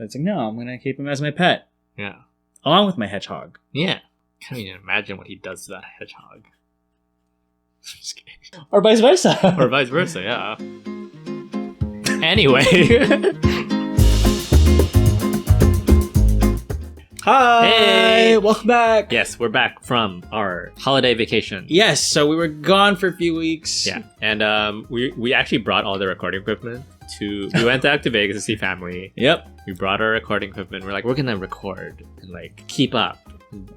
But it's like, no, I'm going to keep him as my pet. Yeah. Along with my hedgehog. Yeah. Can't even imagine what he does to that hedgehog. Just kidding. Or vice versa. Or vice versa, yeah. Anyway. Hi! Hey! Welcome back! Yes, we're back from our holiday vacation. Yes, so we were gone for a few weeks. Yeah, and we actually brought all the recording equipment we went back to Vegas to see family. Yep. We brought our recording equipment. We're like, we're gonna record and like keep up,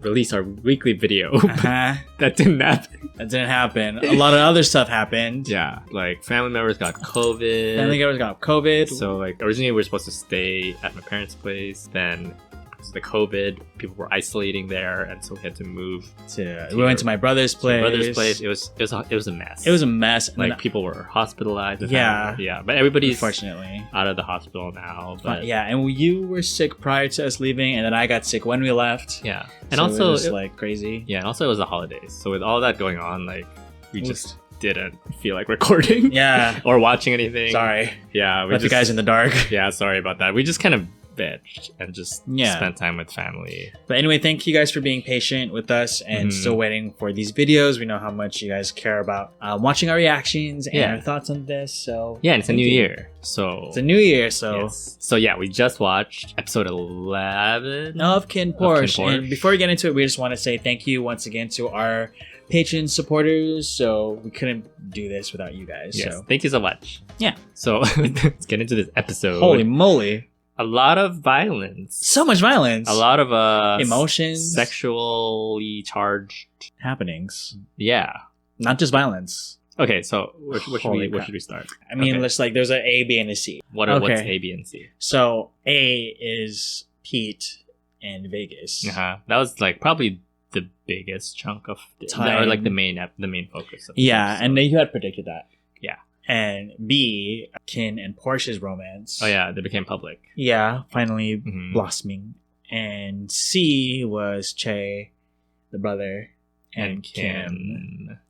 release our weekly video. Uh-huh. That didn't happen. That didn't happen. A lot of other stuff happened. Yeah, like family members got COVID. Family members got COVID. So like originally we were supposed to stay at my parents' place. Then because of the COVID, people were isolating there, and so we had to move. We went to my brother's place. It was a mess. It was a mess. And like people were hospitalized. Yeah. Yeah. But everybody's unfortunately out of the hospital now. But yeah, and you were sick prior to us leaving, and then I got sick when we left. Yeah, and so also it was like crazy. Yeah, and also it was the holidays, so with all that going on, like we just didn't feel like recording. Yeah. Or watching anything. Sorry. Yeah, we left the guys in the dark. Yeah, sorry about that. We just kind of bitched and just spent time with family. But anyway, thank you guys for being patient with us and still waiting for these videos. We know how much you guys care about watching our reactions and our thoughts on this. So yeah, and it's a new year. So it's a new year. So yes. So yeah, we just watched episode 11 of KinnPorsche. And before we get into it, we just want to say thank you once again to our patron supporters. So we couldn't do this without you guys. Yes, so thank you so much. Yeah. So let's get into this episode. Holy moly. A lot of violence. So much violence. A lot of emotions. Sexually charged happenings. Yeah. Not just violence. Okay, so where should we start? I mean, let's there's an A, B, and a C. What's A, B, and C? So A is Pete and Vegas. That was like probably the biggest chunk of time, or like the main focus. Of and you had predicted that. Yeah. And B, Kinn and Porsche's romance. Oh yeah, they became public. Yeah, finally blossoming. And C was Chay, the brother, and Kim.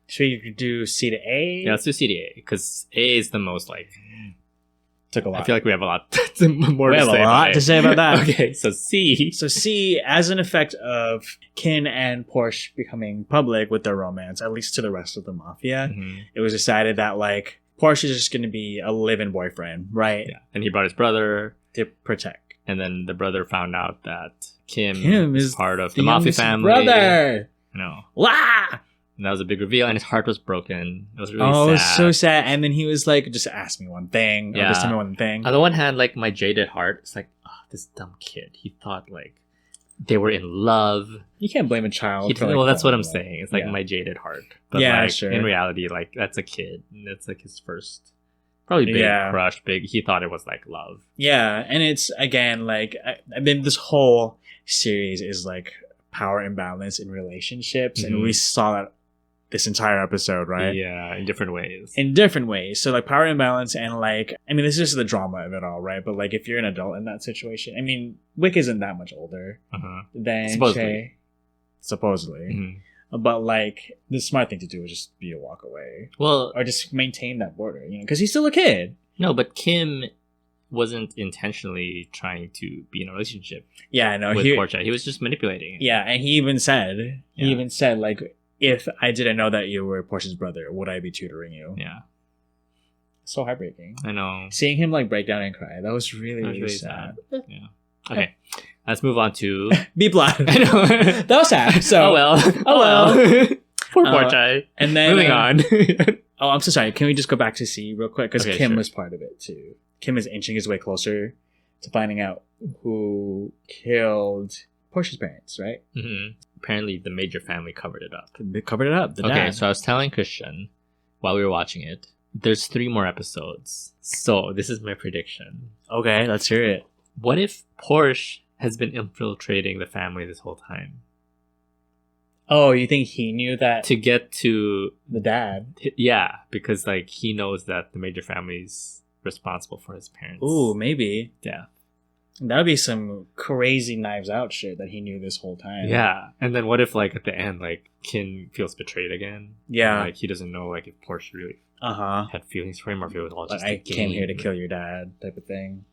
Should we do C to A? Yeah, let's do C to A, because A is the most like... Took a lot. I feel like we have a lot more to say about it. We have a lot to say about that. Okay, so C. So C, as an effect of Kinn and Porsche becoming public with their romance, at least to the rest of the mafia, it was decided that like Porsche is just going to be a live-in boyfriend, right? Yeah, and he brought his brother to protect. And then the brother found out that Kim is part of the mafia family. Brother, Wah! And that was a big reveal, and his heart was broken. It was really sad. It was so sad. And then he was like, just ask me one thing. Or just tell me one thing. On the one hand, like, my jaded heart, it's like, oh, this dumb kid. He thought, like, they were in love. You can't blame a child. Well, that's what I'm saying. It's like my jaded heart. But like, sure. In reality, like, that's a kid. That's like his first, probably big crush. He thought it was like love. Yeah. And it's, again, like, I mean, this whole series is like power imbalance in relationships. And we saw that this entire episode, right? Yeah, in different ways. So like power imbalance and like, I mean, this is just the drama of it all, right? But like if you're an adult in that situation, I mean, Wick isn't that much older than Chay. Supposedly. But like the smart thing to do is just be a walk away. Well, or just maintain that border, because he's still a kid. No, but Kim wasn't intentionally trying to be in a relationship. Yeah, no, with Porsche. He was just manipulating it. Yeah, and he even said, like, if I didn't know that you were Porsche's brother, would I be tutoring you? Yeah. So heartbreaking. I know. Seeing him like break down and cry, that was really sad. Yeah. Okay. Let's move on to B plot. I know. That was sad. So oh well. Poor Porsche. And then moving on. Oh, I'm so sorry. Can we just go back to C real quick? Because Kim was part of it too. Kim is inching his way closer to finding out who killed Porsche's parents, right? Apparently the major family covered it up. They covered it up. The dad. So I was telling Christian while we were watching it, there's 3 more episodes. So this is my prediction. Okay, let's hear it. What if Porsche has been infiltrating the family this whole time? Oh, you think he knew that? To get to the dad? Yeah, because like he knows that the major family's responsible for his parents. Ooh, maybe. Yeah. That would be some crazy Knives Out shit that he knew this whole time. Yeah. And then what if, like, at the end, like, Kinn feels betrayed again? Yeah. Like, he doesn't know, like, if Porsche really had feelings for him or if it was all just I came here to kill your dad type of thing.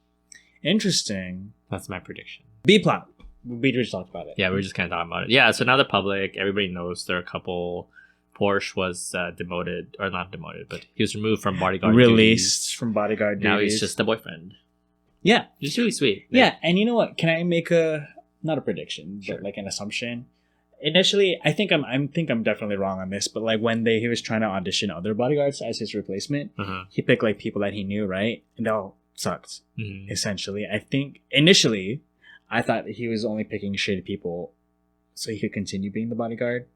Interesting. That's my prediction. B plot. We just talked about it. Yeah, we were just kind of talking about it. Yeah, so now the public, everybody knows there are a couple. Porsche was demoted, or not demoted, but he was removed from bodyguard Released duties. from bodyguard Now duties. he's just a boyfriend. Yeah. It's really sweet. Yeah, and you know what? Can I make not a prediction, but like an assumption? Initially, I think I'm definitely wrong on this, but like when he was trying to audition other bodyguards as his replacement, he picked like people that he knew, right? And they all sucked. Essentially, I think initially, I thought that he was only picking shitty people so he could continue being the bodyguard.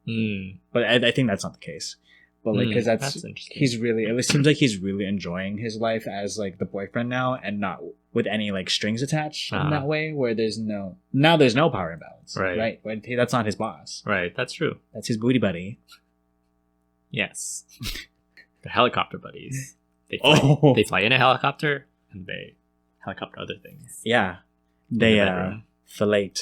But I think that's not the case. But like, because that's he's really, it seems like he's really enjoying his life as like the boyfriend now, and not with any like strings attached in that way, where there's no power imbalance, right? That's not his boss, right? That's true. That's his booty buddy. Yes, the helicopter buddies. They fly in a helicopter and they helicopter other things. Yeah, they fillet.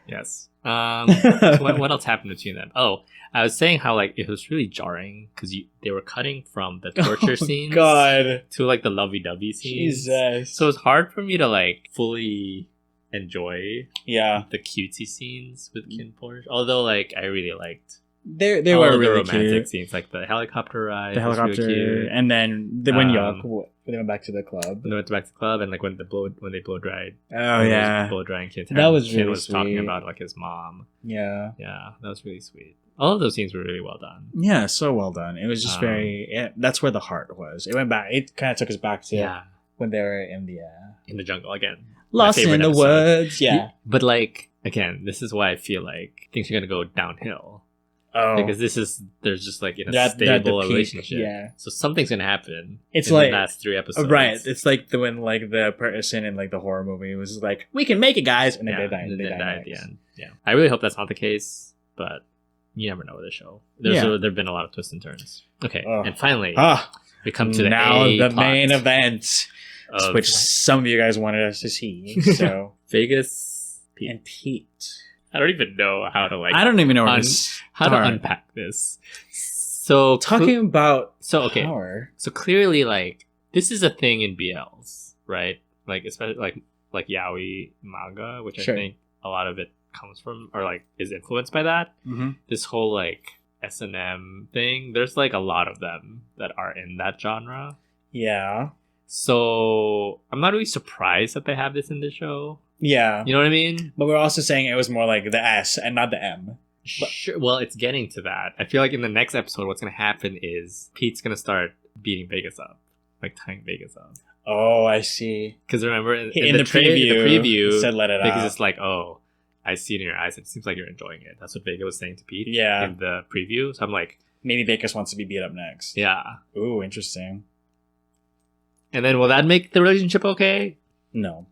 Yes. So what else happened between them? Oh, I was saying how like it was really jarring because they were cutting from the torture scenes to like the lovey-dovey scenes. Jesus. So it's hard for me to like fully enjoy the cutesy scenes with KinnPorsche. Although like I really liked they were really romantic cute scenes, like the helicopter ride. The helicopter, really and then when they went back to the club. When they went back to the club, and like when they blow dried. Oh yeah, blow drying Kinn. That was really Kinn was sweet. talking about like his mom. Yeah, that was really sweet. All of those scenes were really well done. Yeah, so well done. It was just that's where the heart was. It went back. It kind of took us back to when they were in the jungle again. Lost in the woods. Yeah, but like again, this is why I feel like things are gonna go downhill. Oh, because there's just like in a stable relationship. Yeah, so something's gonna happen. It's in like the last 3 episodes, right? It's like when like the person in like the horror movie was like, "We can make it, guys," and then they died. They died at the end. Yeah, I really hope that's not the case, but you never know with the show. There've been a lot of twists and turns. Okay, and finally, we come to the main event, which some of you guys wanted us to see. So Vegas and Pete. I don't even know how to like. I don't even know how to unpack this. So talking about power. So clearly, like this is a thing in BLs, right? Like especially like yaoi manga, which I think a lot of it comes from or like is influenced by that. This whole like S&M thing. There's like a lot of them that are in that genre. Yeah. So I'm not really surprised that they have this in the show. Yeah. You know what I mean? But we're also saying it was more like the S and not the M. Sure. Well, it's getting to that. I feel like in the next episode, what's going to happen is Pete's going to start beating Vegas up. Like tying Vegas up. Oh, I see. Because remember, in the preview, said let it Vegas out. is like, oh, I see it in your eyes. It seems like you're enjoying it. That's what Vegas was saying to Pete in the preview. So I'm like... Maybe Vegas wants to be beat up next. Yeah. Ooh, interesting. And then will that make the relationship okay? No.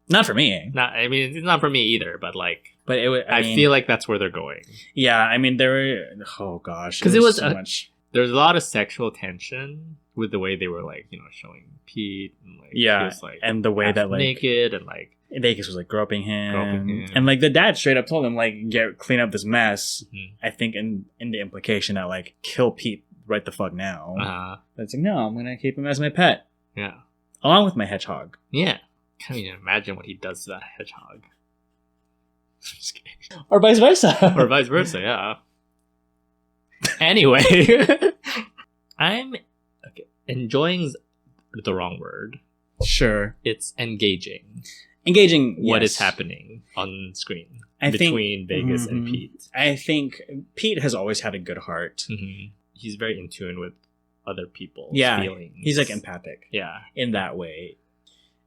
Not for me. I mean, it's not for me either, but like... But I feel like that's where they're going. Yeah, I mean, there were... Oh, gosh. Because it was so much... There's a lot of sexual tension with the way they were, like, showing Pete. And, like, he was, like, and the way that, like... naked and, like... Vegas was, like, groping him. And, like, the dad straight up told him, like, clean up this mess. I think in the implication that, like, kill Pete right the fuck now. But it's like, no, I'm going to keep him as my pet. Yeah. Along with my hedgehog. Yeah. Can't even imagine what he does to that hedgehog. Just kidding. Or vice versa. Or vice versa, yeah. Anyway. I'm enjoying the wrong word. Sure. It's engaging. What is happening on screen between Vegas and Pete. I think Pete has always had a good heart. He's very in tune with other people's feelings. He's like empathic. Yeah. In that way.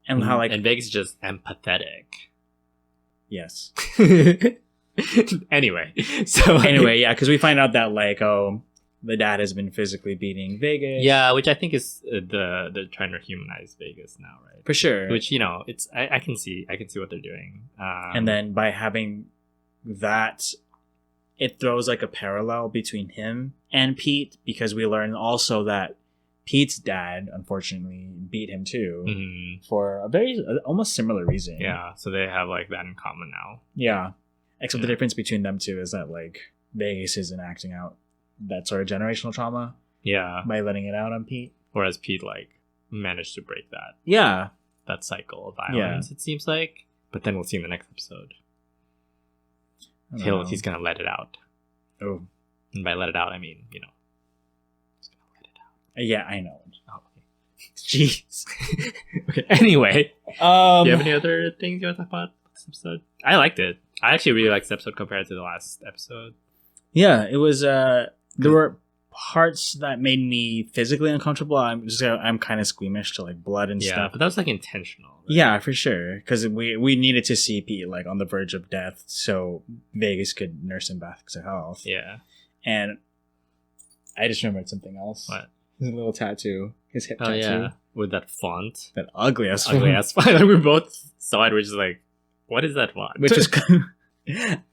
And how like... And Vegas is just empathetic. Yes. Anyway, yeah, because we find out that like, the dad has been physically beating Vegas. Yeah, which I think is they're trying to humanize Vegas now, right? For sure. Which it's I can see what they're doing. And then by having that, it throws like a parallel between him and Pete, because we learn also that Pete's dad, unfortunately, beat him too for a very almost similar reason. Yeah, so they have like that in common now. Yeah, except the difference between them two is that like Vegas isn't acting out that sort of generational trauma. Yeah, by letting it out on Pete, whereas Pete like managed to break that. Yeah, that cycle of violence, it seems like. But then we'll see in the next episode. He's gonna let it out. Oh. And by let it out, I mean, he's gonna let it out. Yeah, I know. Oh, okay. Jeez. Okay, anyway. Do you have any other things you want to talk about this episode? I liked it. I actually really liked this episode compared to the last episode. Yeah, it was, there were parts that made me physically uncomfortable. I'm kind of squeamish to like blood and stuff. But that was like intentional. Right? Yeah, for sure. Because we needed to see Pete like on the verge of death so Vegas could nurse him back to health. Yeah. And I just remembered something else. What? His little tattoo. His hip tattoo. Oh, yeah. With that font. That ugly ass font. Like, we both saw it. We're just like, what is that font? Which is...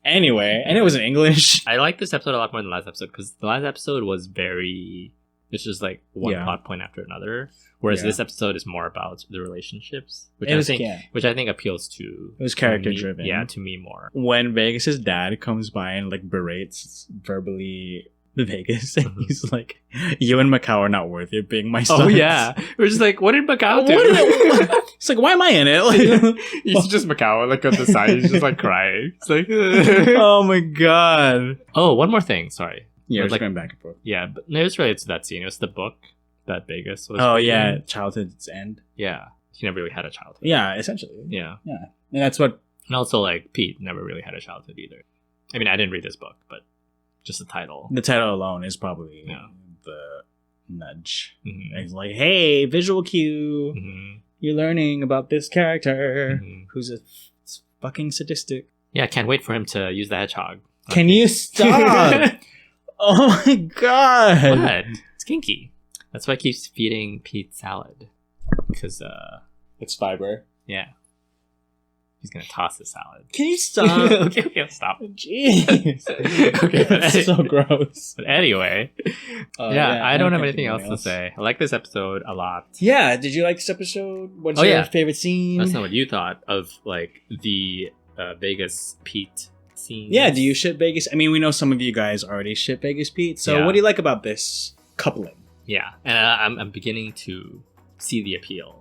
Anyway, and it was in English. I like this episode a lot more than the last episode because the last episode was very... It's just like one plot point after another. Whereas this episode is more about the relationships. Which I think appeals to... It was character driven. Yeah, to me more. When Vegas's dad comes by and like berates verbally Vegas, and he's like, "You and Macau are not worthy of being my sons." Oh yeah, we're just like, what did Macau do? It's like, why am I in it? Like, he's just Macau, like on the side, he's just like crying. It's like, oh my god. Oh, one more thing. Sorry. Yeah, we're going back and forth. Yeah, but it was related to that scene. It was the book that Vegas was. Oh yeah, Childhood's End. Yeah, he never really had a childhood. Yeah, essentially. Yeah, and that's what. And also, like Pete never really had a childhood either. I mean, I didn't read this book, but. Just the title. The title alone is probably the nudge. It's like, hey, visual cue. You're learning about this character who's a fucking sadistic. Yeah, I can't wait for him to use the hedgehog. Okay. Can you stop? Oh my god. What? It's kinky. That's why I keep feeding Pete salad. Because it's fiber. Yeah. He's gonna toss the salad. Can you stop? Okay, stop. Jeez. Okay, that's so gross. But anyway, I don't have anything else to say. I like this episode a lot. Yeah, did you like this episode? What's your favorite scene? That's not what you thought of, like the VegasPete scene. Yeah, do you ship Vegas? I mean, we know some of you guys already ship VegasPete. So, what do you like about this coupling? Yeah, and I'm beginning to see the appeal.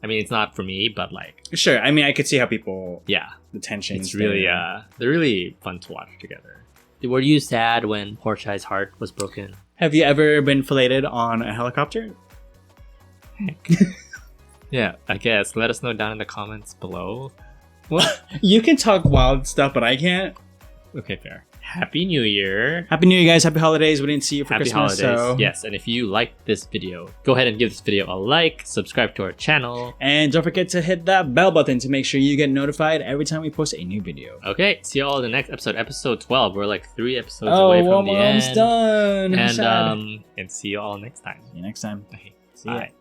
I mean, it's not for me, but like... Sure, I mean, I could see how people... Yeah. The tension. It's really, they're really fun to watch together. Were you sad when Porsche's heart was broken? Have you ever been filleted on a helicopter? Heck. Yeah, I guess. Let us know down in the comments below. What? You can talk wild stuff, but I can't. Okay, fair. Happy New Year. Happy New Year, guys. Happy holidays. We didn't see you for Happy Christmas. Holidays. So. Yes, and if you liked this video, go ahead and give this video a like, subscribe to our channel. And don't forget to hit that bell button to make sure you get notified every time we post a new video. Okay, see you all in the next episode, episode 12. We're like 3 episodes away from the end. We're almost done. And see you all next time. See you next time. Okay, See ya. bye.